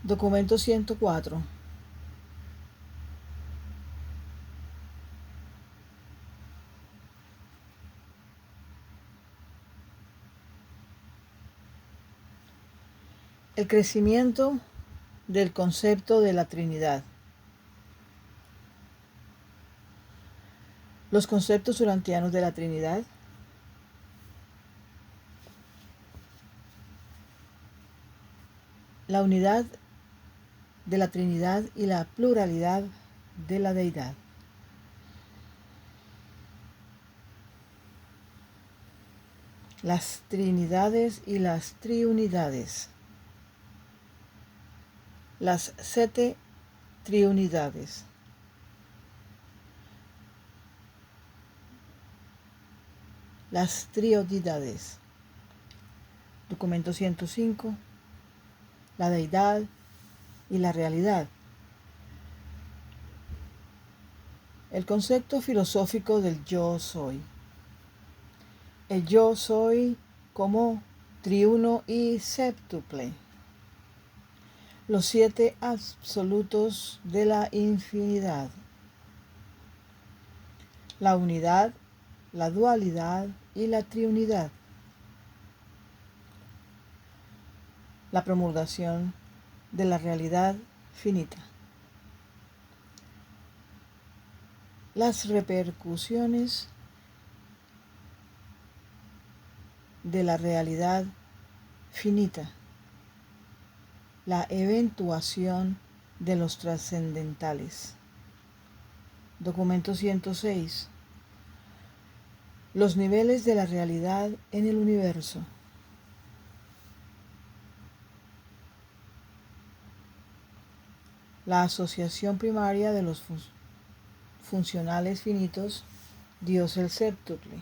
Documento 104. El crecimiento del concepto de la Trinidad. Los conceptos urantianos de la Trinidad. La unidad de la Trinidad y la pluralidad de la Deidad. Las Trinidades y las Triunidades. Las 7 Triunidades. Las Triodidades. Documento 105. La Deidad y la realidad. El concepto filosófico del yo soy. El yo soy como triuno y séptuple. Los 7 absolutos de la infinidad. La unidad, la dualidad y la triunidad. La promulgación de la realidad finita. Las repercusiones de la realidad finita. La eventuación de los trascendentales. Documento 106. Los niveles de la realidad en el universo. La asociación primaria de los funcionales finitos, Dios el séptuple.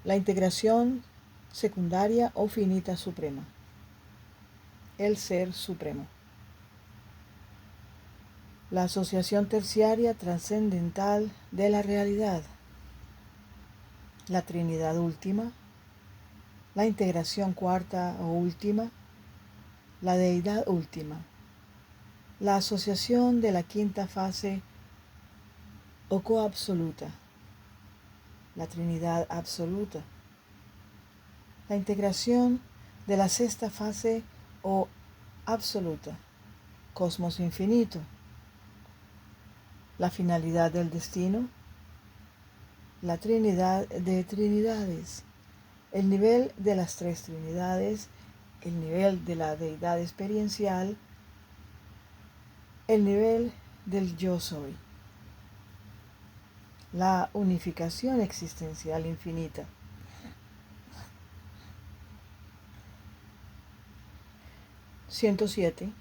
La integración secundaria o finita suprema. El ser supremo. La asociación terciaria trascendental de la realidad. La Trinidad última. La integración cuarta o última. La Deidad última. La asociación de la quinta fase o coabsoluta. La Trinidad absoluta. La integración de la sexta fase o absoluta. Cosmos infinito. La finalidad del destino. La Trinidad de Trinidades. El nivel de las 3 Trinidades. El nivel de la Deidad experiencial. El nivel del yo soy. La unificación existencial infinita. (107)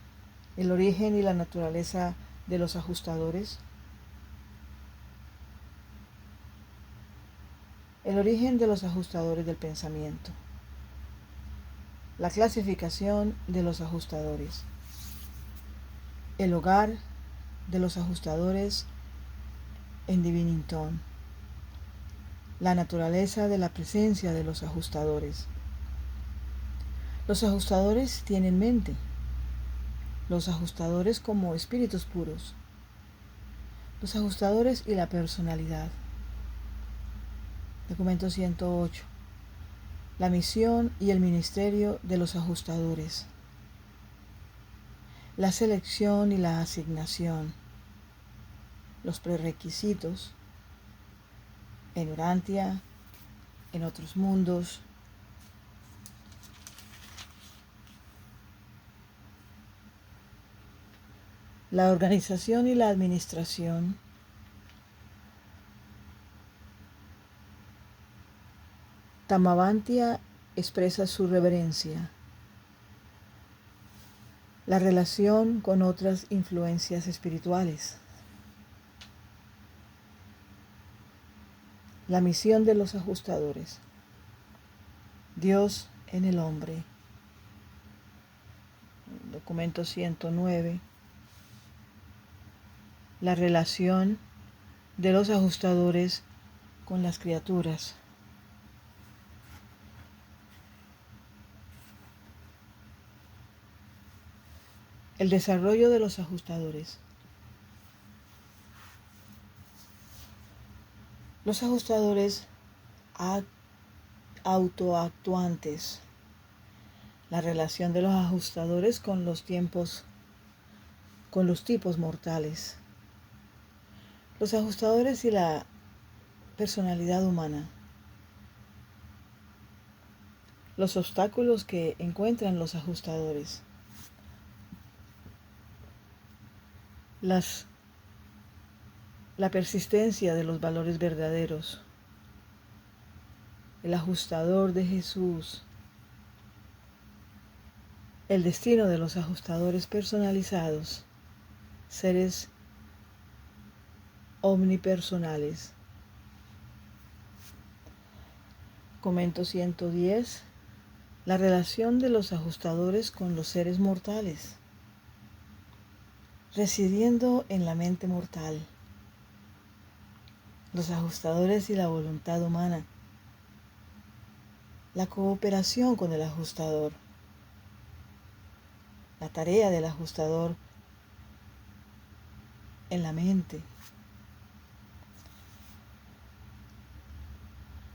El origen y la naturaleza de los ajustadores. El origen de los ajustadores del pensamiento. La clasificación de los ajustadores. El hogar de los ajustadores en Divinington. La naturaleza de la presencia de los ajustadores. Los ajustadores tienen mente. Los ajustadores como espíritus puros. Los ajustadores y la personalidad. Documento 108. La misión y el ministerio de los ajustadores. La selección y la asignación. Los prerequisitos. En Urantia, en otros mundos. La organización y la administración. Tamavantia expresa su reverencia. La relación con otras influencias espirituales. La misión de los ajustadores. Dios en el hombre. Documento 109. La relación de los ajustadores con las criaturas. El desarrollo de los ajustadores. Los ajustadores autoactuantes. La relación de los ajustadores con los tipos mortales. Los ajustadores y la personalidad humana. Los obstáculos que encuentran los ajustadores. La persistencia de los valores verdaderos. El ajustador de Jesús. El destino de los ajustadores personalizados. Seres omnipersonales. Comento 110. La relación de los ajustadores con los seres mortales. Residiendo en la mente mortal. Los ajustadores y la voluntad humana. La cooperación con el ajustador. La tarea del ajustador en la mente.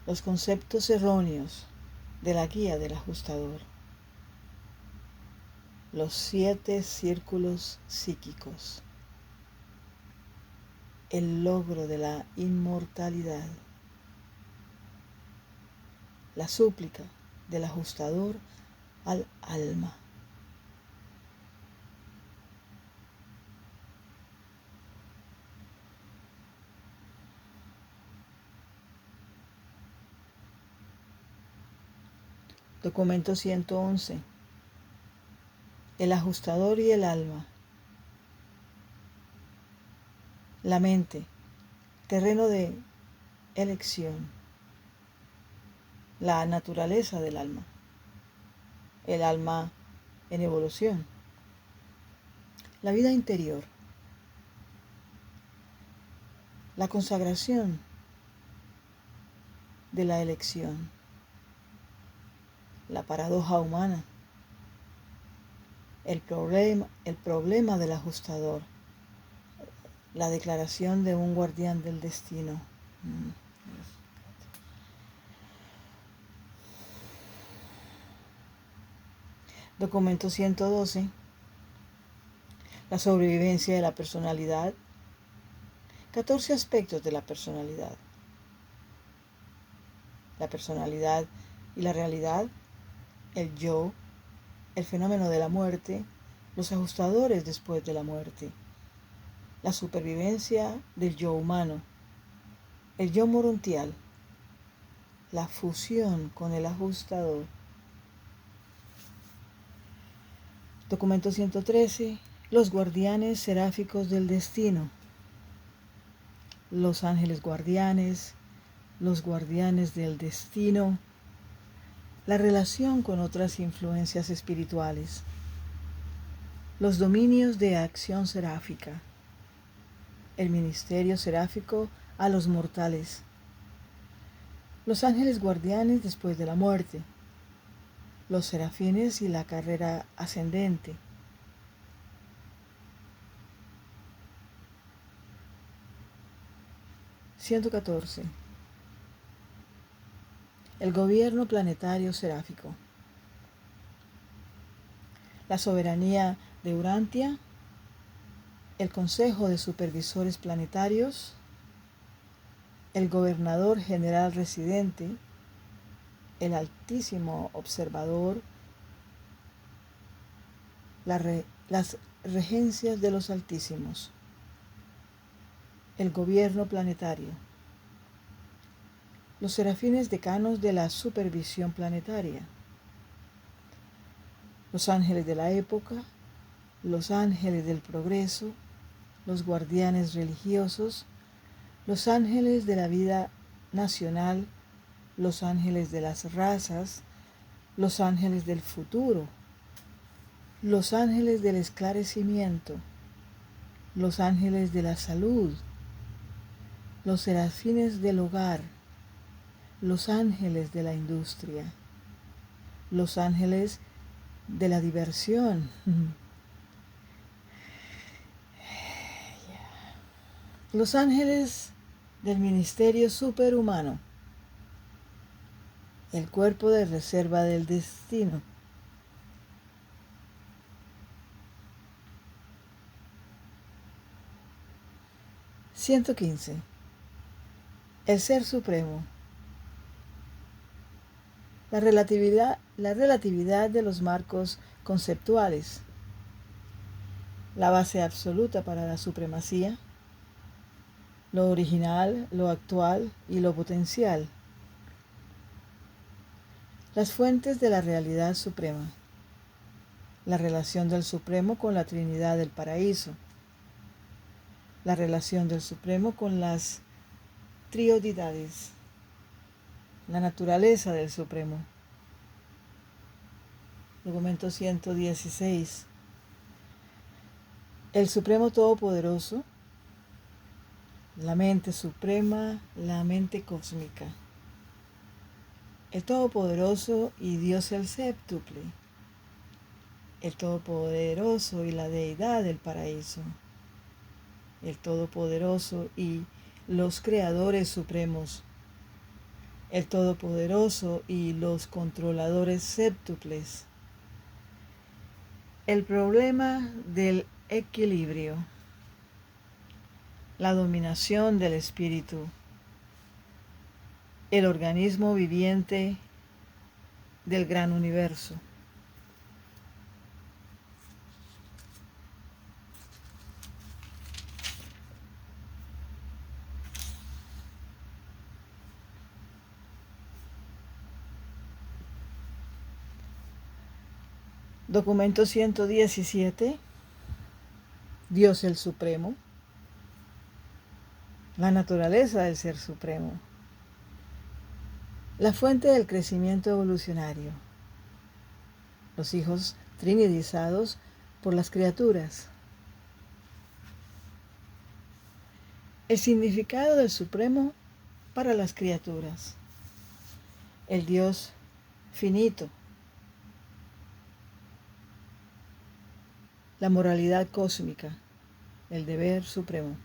Los conceptos erróneos de la guía del ajustador. Los 7 círculos psíquicos. El logro de la inmortalidad. La súplica del ajustador al alma. Documento 111. El ajustador y el alma. La mente, terreno de elección. La naturaleza del alma. El alma en evolución. La vida interior. La consagración de la elección. La paradoja humana. El problema del ajustador. La declaración de un guardián del destino. Documento 112. La sobrevivencia de la personalidad. 14 aspectos de la personalidad. La personalidad y la realidad. El yo. El fenómeno de la muerte. Los ajustadores después de la muerte. La supervivencia del yo humano. El yo morontial. La fusión con el ajustador. Documento 113. Los guardianes seráficos del destino. Los ángeles guardianes. Los guardianes del destino. La relación con otras influencias espirituales. Los dominios de acción seráfica. El ministerio seráfico a los mortales. Los ángeles guardianes después de la muerte. Los serafines y la carrera ascendente. (114) El gobierno planetario seráfico. La soberanía de Urantia. El Consejo de Supervisores Planetarios. El Gobernador General Residente. El Altísimo Observador. Las regencias de los Altísimos. El Gobierno Planetario. Los serafines decanos de la supervisión planetaria. Los ángeles de la época. Los ángeles del progreso. Los guardianes religiosos. Los ángeles de la vida nacional. Los ángeles de las razas. Los ángeles del futuro. Los ángeles del esclarecimiento. Los ángeles de la salud. Los serafines del hogar. Los ángeles de la industria. Los ángeles de la diversión. Los ángeles del ministerio superhumano, el cuerpo de reserva del destino. (115) El Ser Supremo. La relatividad de los marcos conceptuales. La base absoluta para la supremacía. Lo original, lo actual y lo potencial. Las fuentes de la realidad suprema. La relación del Supremo con la Trinidad del Paraíso. La relación del Supremo con las triodidades. La naturaleza del Supremo. Documento 116. El Supremo Todopoderoso, la mente suprema, la mente cósmica. El Todopoderoso y Dios el séptuple. El Todopoderoso y la Deidad del Paraíso. El Todopoderoso y los Creadores Supremos. El Todopoderoso y los controladores séptuples. El problema del equilibrio. La dominación del espíritu. El organismo viviente del gran universo. Documento 117. Dios el Supremo. La naturaleza del Ser Supremo. La fuente del crecimiento evolucionario. Los hijos trinidizados por las criaturas. El significado del Supremo para las criaturas. El Dios finito. La moralidad cósmica, el deber supremo.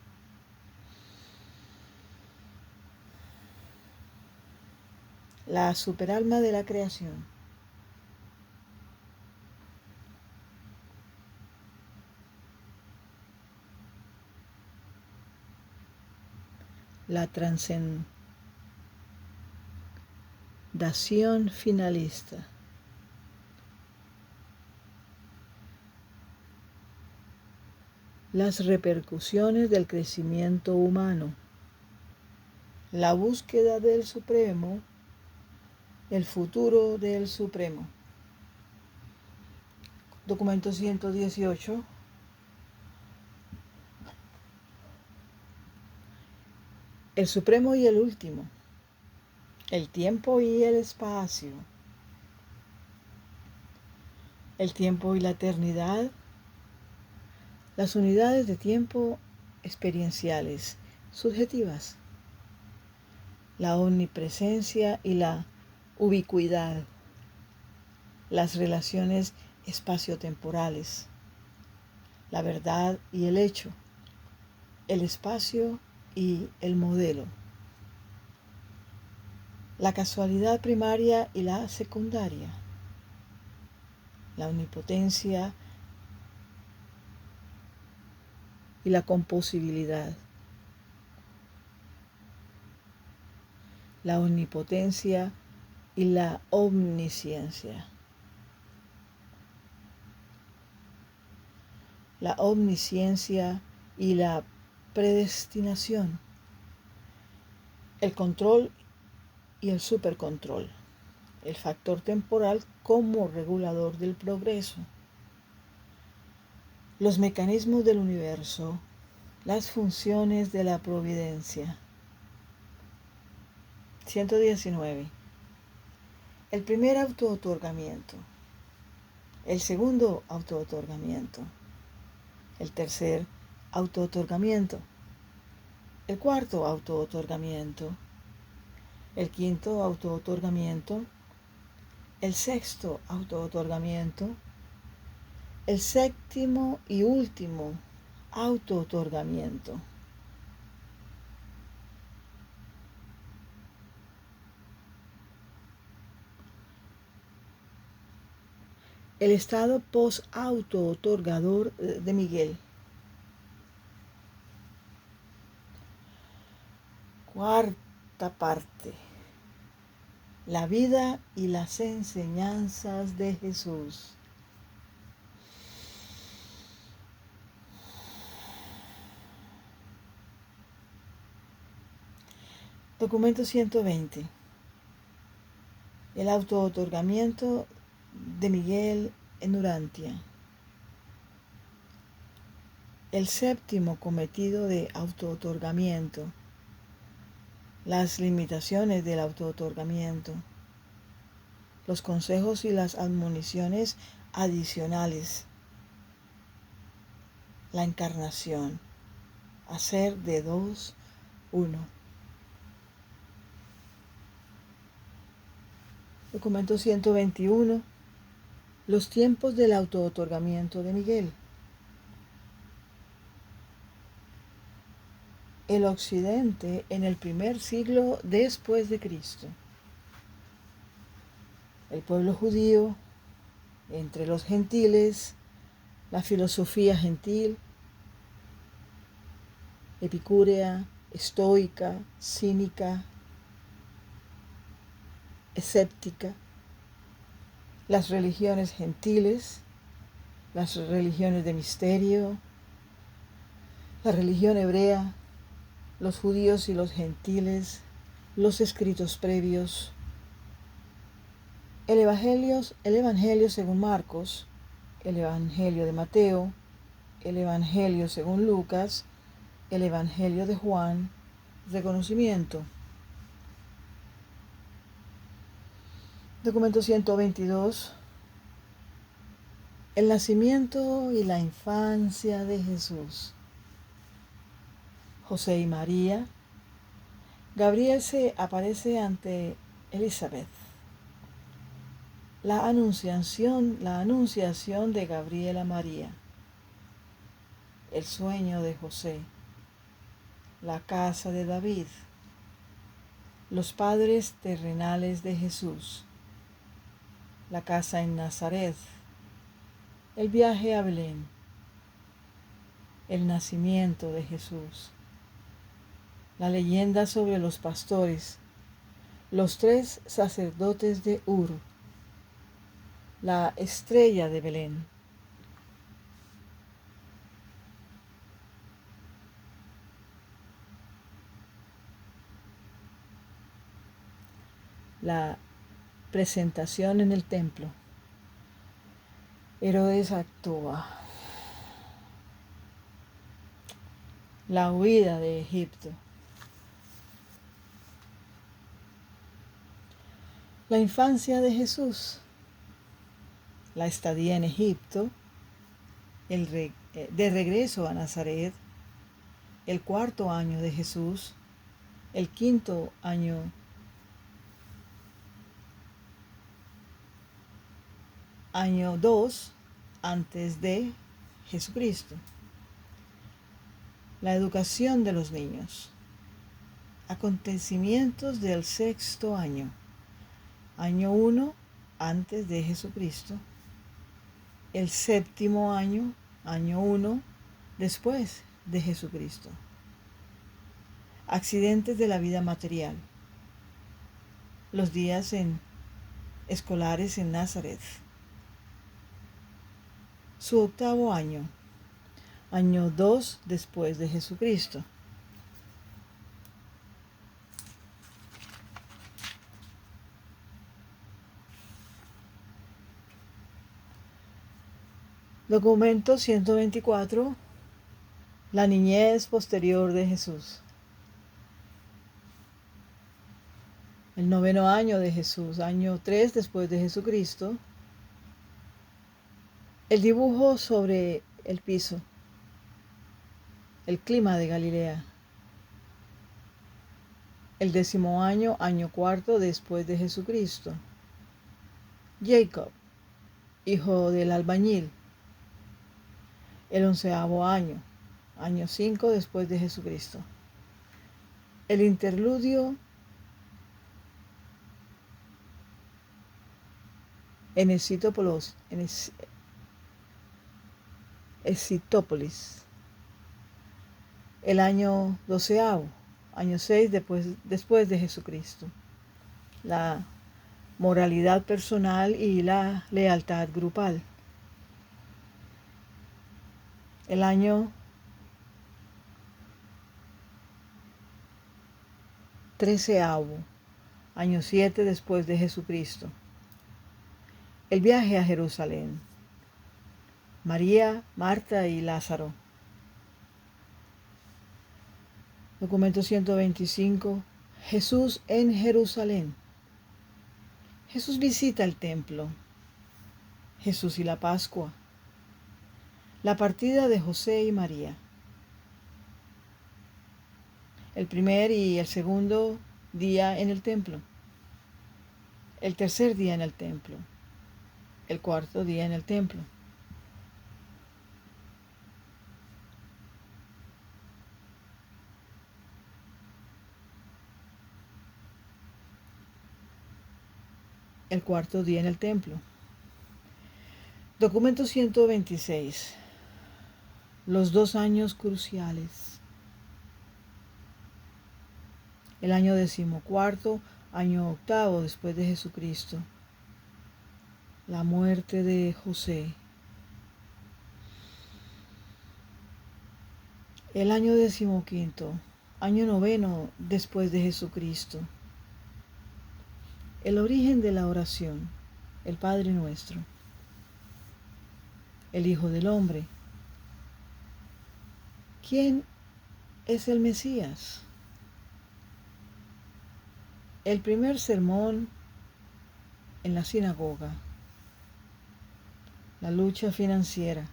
La superalma de la creación. La trascendación finalista. Las repercusiones del crecimiento humano. La búsqueda del Supremo. El futuro del Supremo. Documento 118. El Supremo y el último. El tiempo y el espacio. El tiempo y la eternidad. Las unidades de tiempo experienciales, subjetivas. La omnipresencia y la ubicuidad. Las relaciones espaciotemporales. La verdad y el hecho. El espacio y el modelo. La casualidad primaria y la secundaria. La omnipotencia y la composibilidad. La omnipotencia y la omnisciencia. La omnisciencia y la predestinación. El control y el supercontrol. El factor temporal como regulador del progreso. Los mecanismos del universo. Las funciones de la providencia. 119. El primer autootorgamiento. El segundo autootorgamiento. El tercer autootorgamiento. El cuarto autootorgamiento. El quinto autootorgamiento. El sexto autootorgamiento. El séptimo y último autootorgamiento. El estado post-auto-otorgador de Miguel. Cuarta parte. La vida y las enseñanzas de Jesús. Documento 120. El auto-otorgamiento de Miguel en Urantia. El séptimo cometido de auto-otorgamiento. Las limitaciones del auto-otorgamiento. Los consejos y las admoniciones adicionales. La encarnación. Hacer de dos, uno. Documento 121. Los tiempos del auto-otorgamiento de Miguel. El occidente en el primer siglo después de Cristo. El pueblo judío entre los gentiles, la filosofía gentil, epicúrea, estoica, cínica, escéptica, las religiones gentiles, las religiones de misterio, la religión hebrea, los judíos y los gentiles, los escritos previos, el Evangelio según Marcos, el Evangelio de Mateo, el Evangelio según Lucas, el Evangelio de Juan, reconocimiento. Documento 122. El nacimiento y la infancia de Jesús. José y María. Gabriel se aparece ante Elizabeth. La anunciación de Gabriel a María. El sueño de José. La casa de David. Los padres terrenales de Jesús. La casa en Nazaret. El viaje a Belén. El nacimiento de Jesús. La leyenda sobre los pastores. Los 3 sacerdotes de Ur. La estrella de Belén. La presentación en el templo. Herodes actúa. La huida de Egipto. La infancia de Jesús. La estadía en Egipto. De regreso a Nazaret. El 4º año de Jesús. El 5º año año 2 antes de Jesucristo. La educación de los niños. Acontecimientos del 6º año. Año 1 antes de Jesucristo. El 7º año, año 1 después de Jesucristo. Accidentes de la vida material. Los días escolares en Nazaret. Su 8º año, año 2 después de Jesucristo. Documento 124. La niñez posterior de Jesús. El 9º año de Jesús, año 3 después de Jesucristo. El dibujo sobre el piso. El clima de Galilea. El 10º año, año 4 después de Jesucristo. Jacob, hijo del albañil. El 11º año, año 5 después de Jesucristo. El interludio en Escitópolis, el año 12º, año 6 después de Jesucristo. La moralidad personal y la lealtad grupal. El año 13º, año 7 después de Jesucristo. El viaje a Jerusalén. María, Marta y Lázaro. Documento 125. Jesús en Jerusalén. Jesús visita el templo. Jesús y la Pascua. La partida de José y María. El primer y el segundo día en el templo. El tercer día en el templo. El cuarto día en el templo. El cuarto día en el templo. Documento 126. Los 2 años cruciales. El año 14º, año 8º después de Jesucristo. La muerte de José. El año 15º, año 9º después de Jesucristo. El origen de la oración, el Padre Nuestro. El Hijo del Hombre. ¿Quién es el Mesías? El primer sermón en la sinagoga. La lucha financiera.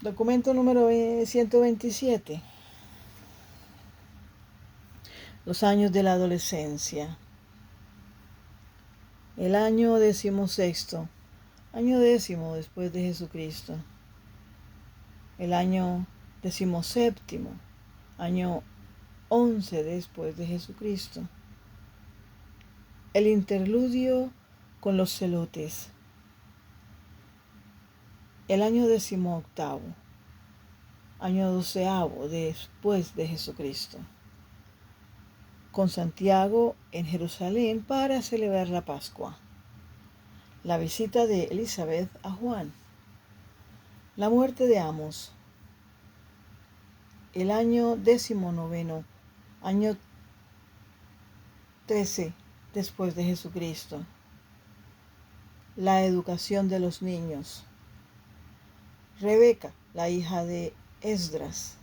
Documento número 127. Los años de la adolescencia. El año 16º, año 10º después de Jesucristo. El año 17º, año 11 después de Jesucristo. El interludio con los celotes. El año 18º, año 12º después de Jesucristo. Con Santiago en Jerusalén para celebrar la Pascua. La visita de Elizabeth a Juan. La muerte de Amos. El año 19º, año 13 después de Jesucristo. La educación de los niños. Rebeca, la hija de Esdras.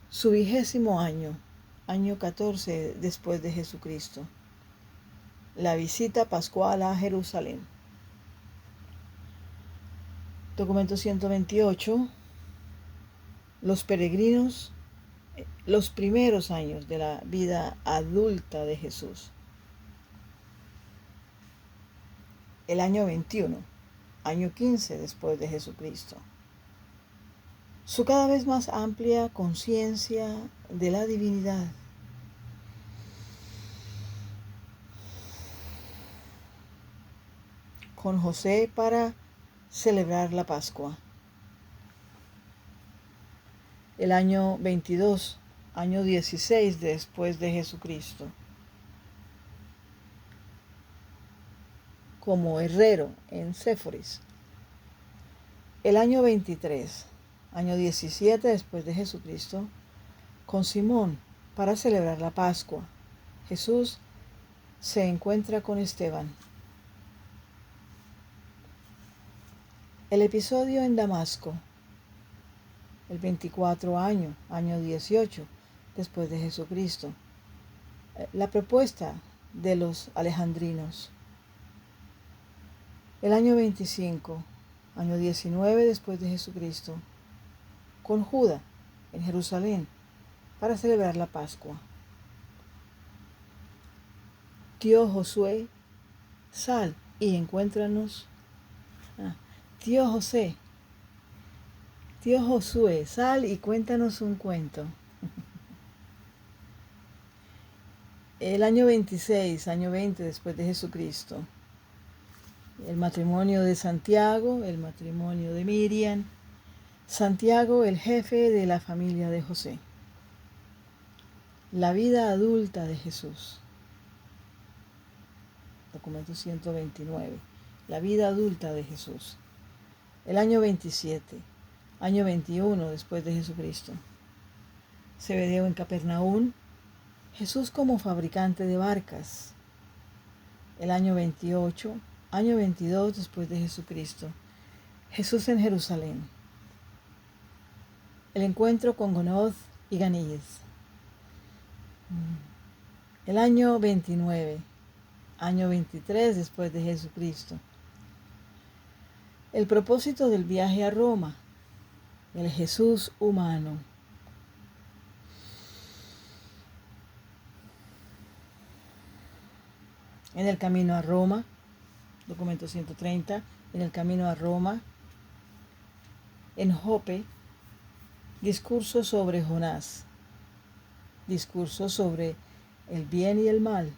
Su 20º año, año 14 después de Jesucristo. La visita pascual a Jerusalén. Documento 128. Los peregrinos, los primeros años de la vida adulta de Jesús. El año 21, año 15 después de Jesucristo. Su cada vez más amplia conciencia de la divinidad. Con José para celebrar la Pascua. El año 22, año 16 después de Jesucristo. Como herrero en Séforis. El año 23, año 17 después de Jesucristo, con Simón para celebrar la Pascua. Jesús se encuentra con Esteban. El episodio en Damasco. El 24 año 18 después de Jesucristo. La propuesta de los alejandrinos. El año 25, año 19 después de Jesucristo, con Judá en Jerusalén para celebrar la Pascua. Tío Josué, sal y encuéntranos. Tío Josué, sal y cuéntanos un cuento. El año 26, año 20 después de Jesucristo. El matrimonio de Santiago, el matrimonio de Miriam. Santiago, el jefe de la familia de José. La vida adulta de Jesús. Documento 129. La vida adulta de Jesús. El año 27, año 21 después de Jesucristo. Zebedeo en Capernaum. Jesús como fabricante de barcas. El año 28, año 22 después de Jesucristo. Jesús en Jerusalén. El encuentro con Gonoz y Ganíes. El año 29, año 23 después de Jesucristo. El propósito del viaje a Roma. El Jesús humano. En el camino a Roma, documento 130, en el camino a Roma. En Jope, discurso sobre Jonás, discurso sobre el bien y el mal.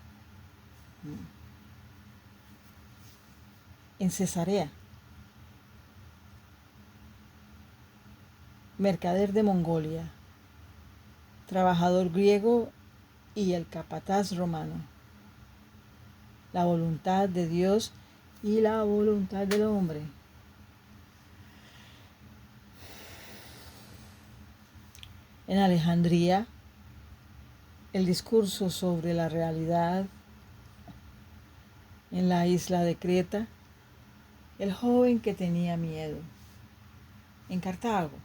En Cesarea, mercader de Mongolia, trabajador griego y el capataz romano. La voluntad de Dios y la voluntad del hombre. En Alejandría, el discurso sobre la realidad. En la isla de Creta, el joven que tenía miedo. En Cartago,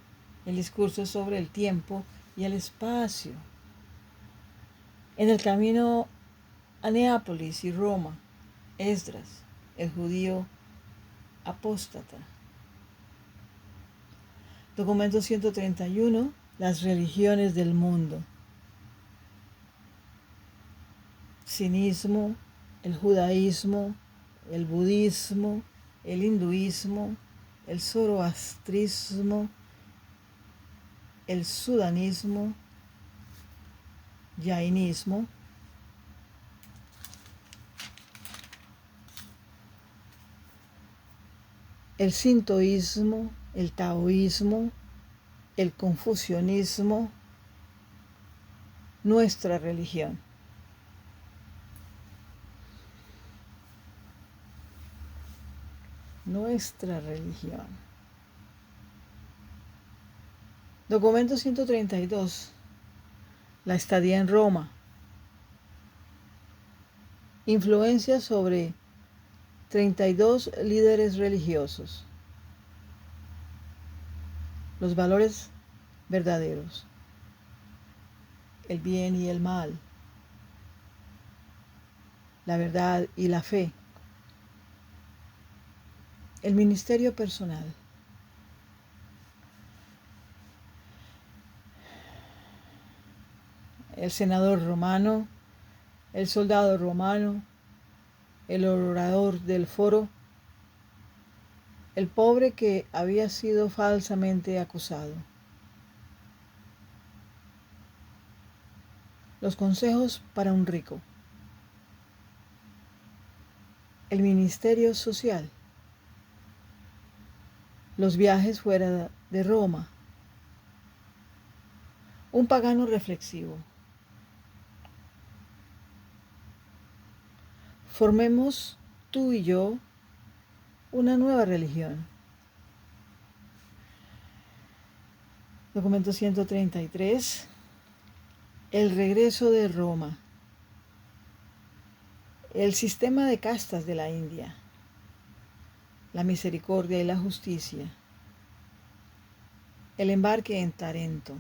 el discurso sobre el tiempo y el espacio. En el camino a Neápolis y Roma, Esdras, el judío apóstata. Documento 131, las religiones del mundo. Cinismo, el judaísmo, el budismo, el hinduismo, el zoroastrismo, el sudanismo, jainismo, el sintoísmo, el taoísmo, el confucianismo, nuestra religión. Nuestra religión. Documento 132. La estadía en Roma. Influencia sobre 32 líderes religiosos. Los valores verdaderos. El bien y el mal. La verdad y la fe. El ministerio personal. El senador romano, el soldado romano, el orador del foro, el pobre que había sido falsamente acusado. Los consejos para un rico. El ministerio social. Los viajes fuera de Roma. Un pagano reflexivo. Formemos tú y yo una nueva religión. Documento 133. El regreso de Roma. El sistema de castas de la India. La misericordia y la justicia. El embarque en Tarento.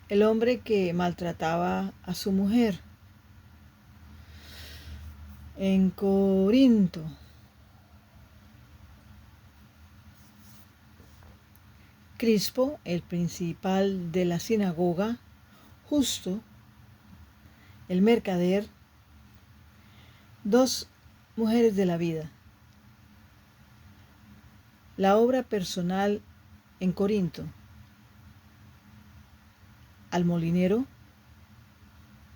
El hombre que maltrataba a su mujer. En Corinto. Crispo, el principal de la sinagoga. Justo, el mercader. Dos mujeres de la vida. La obra personal en Corinto, al molinero,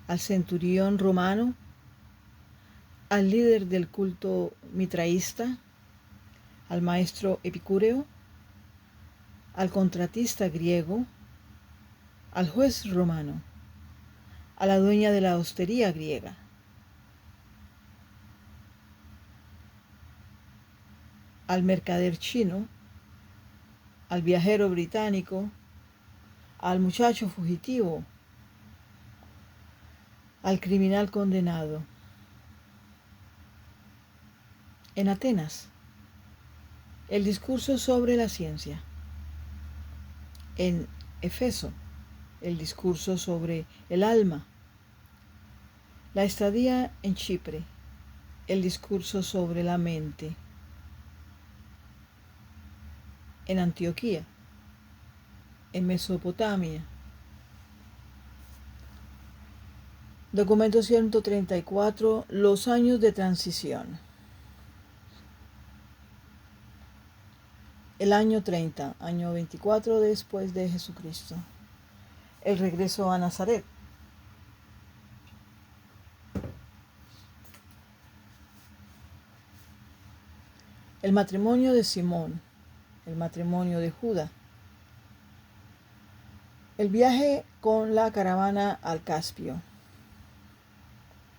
al centurión romano, al líder del culto mitraísta, al maestro epicúreo, al contratista griego, al juez romano, a la dueña de la hostería griega, al mercader chino, al viajero británico, al muchacho fugitivo, al criminal condenado. En Atenas, el discurso sobre la ciencia. En Efeso, el discurso sobre el alma. La estadía en Chipre, el discurso sobre la mente. En Antioquía, en Mesopotamia. Documento 134, los años de transición. El año 30, año 24 después de Jesucristo. El regreso a Nazaret. El matrimonio de Simón. El matrimonio de Judá. El viaje con la caravana al Caspio.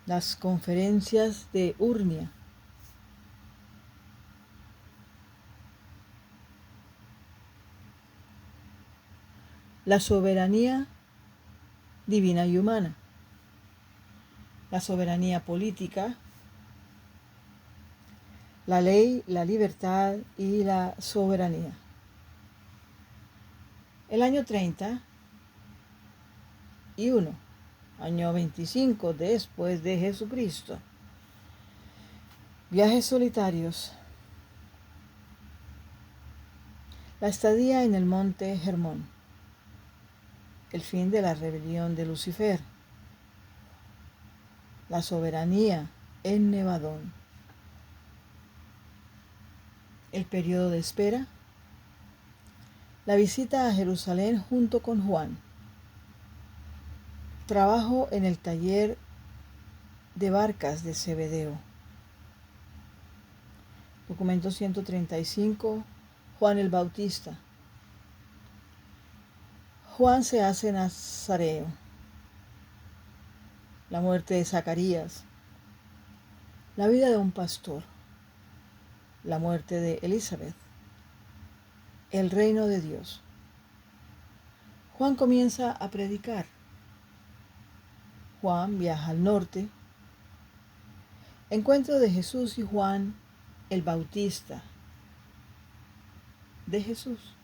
Las conferencias de Urnia. La soberanía divina y humana. La soberanía política. La ley, la libertad y la soberanía. El año 30 y 1, año 25 después de Jesucristo. Viajes solitarios. La estadía en el monte Hermón. El fin de la rebelión de Lucifer. La soberanía en Nevadón. El periodo de espera. La visita a Jerusalén junto con Juan. Trabajo en el taller de barcas de Zebedeo. Documento 135. Juan el Bautista. Juan se hace nazareo. La muerte de Zacarías. La vida de un pastor. La muerte de Elizabeth. El reino de Dios. Juan comienza a predicar. Juan viaja al norte. Encuentro de Jesús y Juan el Bautista. De Jesús.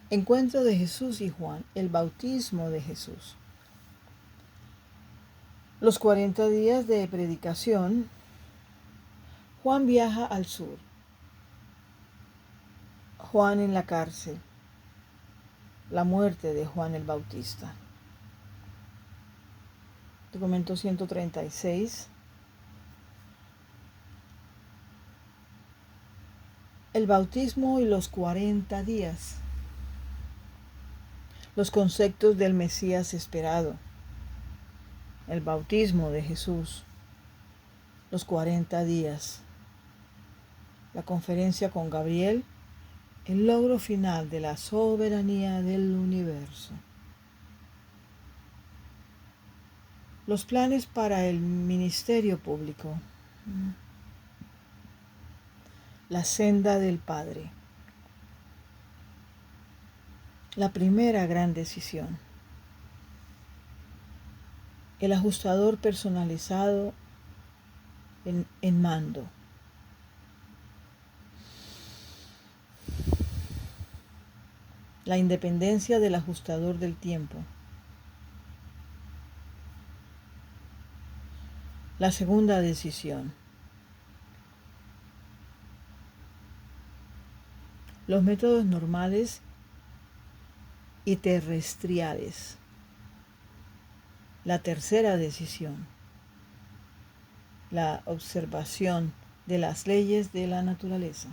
Encuentro de Jesús y Juan, el bautismo de Jesús. Los 40 días de predicación. Juan viaja al sur. Juan en la cárcel. La muerte de Juan el Bautista. Documento 136. El bautismo y los 40 días. Los conceptos del Mesías esperado. El bautismo de Jesús. Los 40 días. La conferencia con Gabriel. El logro final de la soberanía del universo. Los planes para el ministerio público. La senda del Padre. La primera gran decisión. El ajustador personalizado en mando. La independencia del ajustador del tiempo. La segunda decisión. Los métodos normales y terrestriales. La tercera decisión. La observación de las leyes de la naturaleza.